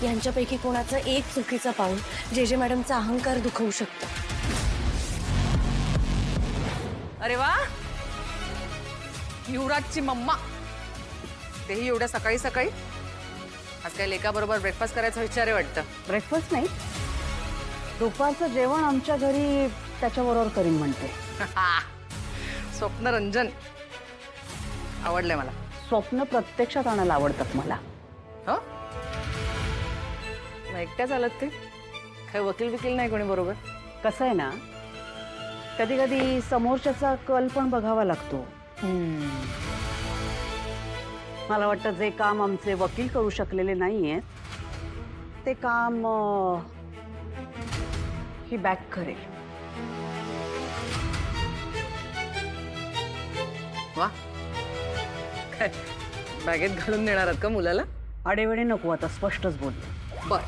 यांच्यापैकी कोणाचं एक चुकीचं पाऊल जे मॅडमचा अहंकार दुखवू शकतं. अरे वा, युवराजची मम्मा, तेही एवढ्या सकाळी सकाळी. आज काय लेकाबरोबर ब्रेकफास्ट करायचा विचार आहे वाटतं. ब्रेकफास्ट नाही, दुपारचं जेवण आमच्या घरी त्याच्याबरोबर करीन म्हणते. स्वप्नरंजन आवडलंय मला. स्वप्न प्रत्यक्षात आणायला आवडतात मला. हो, मग एकट्याच आलात ते? काही वकील बिकील नाही कोणी बरोबर? कसं आहे ना, कधी कधी समोरच्याचा कल पण बघावा लागतो. मला वाटतं जे काम आमचे वकील करू शकलेले नाहीये ते काम ही बॅग करेल. वा, काय बॅगेत घालून देणार आहात का मुलाला? आडेवेळे नको, आता स्पष्टच बोलले. बर,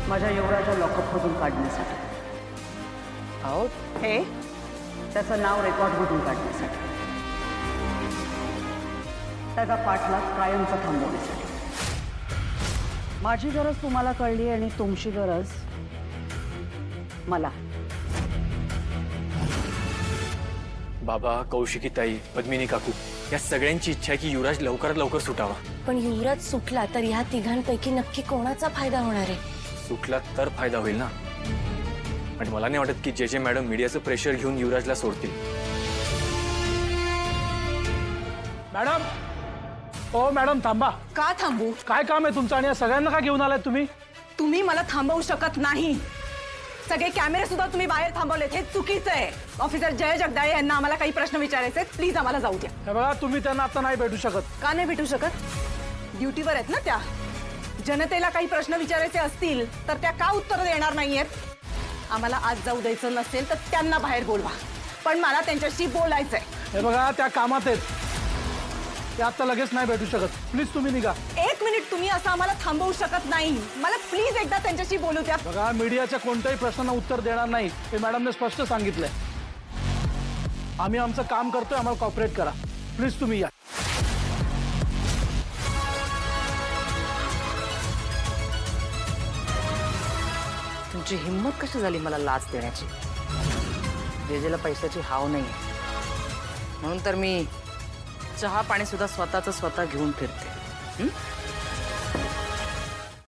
माझ्या युवराच्या लॉकअपमधून काढण्यासाठी. हो, हे त्याचं नाव रेकॉर्डमधून काढण्यासाठी. त्याचा पाठलाग कायमचा थांबवण्यासाठी. माझी गरज तुम्हाला कळली आणि तुमची गरज मला. बाबा, कौशिकी ताई, पद्मिनी काकू, या सगळ्यांची इच्छा आहे की युवराज लवकरात लवकर सुटावा. पण युवराज सुटला तर ह्या तिघांपैकी नक्की कोणाचा फायदा होणार आहे? सुटला तर फायदा होईल ना, पण मला नाही वाटत की जे मॅडम मीडियाचं प्रेशर घेऊन युवराजला सोडतील. मॅडम, ओ मॅडम थांबा. का थांबू? काय काम आहे तुमचं आणि या सगळ्यांना का घेऊन आलाय तुम्ही? तुम्ही मला थांबवू शकत नाही. सगळे कॅमेरे सुद्धा तुम्ही बाहेर थांबवलेत, हे चुकीचं आहे. ऑफिसर जय जगदाळे यांना आम्हाला काही प्रश्न विचारायचे आहेत, प्लीज आम्हाला जाऊ द्या. हे बघा, तुम्ही त्यांना आता नाही भेटू शकत. का नाही भेटू शकत? ड्युटीवर आहेत ना त्या. जनतेला काही प्रश्न विचारायचे असतील तर त्या का उत्तर देणार नाहीयेत? आम्हाला आज जाऊ द्यायचं नसेल तर त्यांना बाहेर बोलवा, पण मला त्यांच्याशी बोलायचंय. हे बघा, त्या कामात आहेत, ते आता लगेच नाही भेटू शकत. प्लीज तुम्ही निघा. एक मिनिट, तुम्ही असं आम्हाला थांबवू शकत नाही. मला प्लीज एकदा त्यांच्याशी बोलू द्या. बघा, मीडियाच्या कोणत्याही प्रश्नांना उत्तर देणार नाही हे मॅडमने स्पष्ट सांगितलंय. आम्ही आमचं काम करतोय, आम्हाला कॉपरेट करा. प्लीज तुम्ही या. तुमची हिंमत कशी झाली मला लाच देण्याची? जेजेला पैशाची हाव नाही, म्हणून तर मी चहा पाणी सुद्धा स्वतःच स्वतः घेऊन फिरते.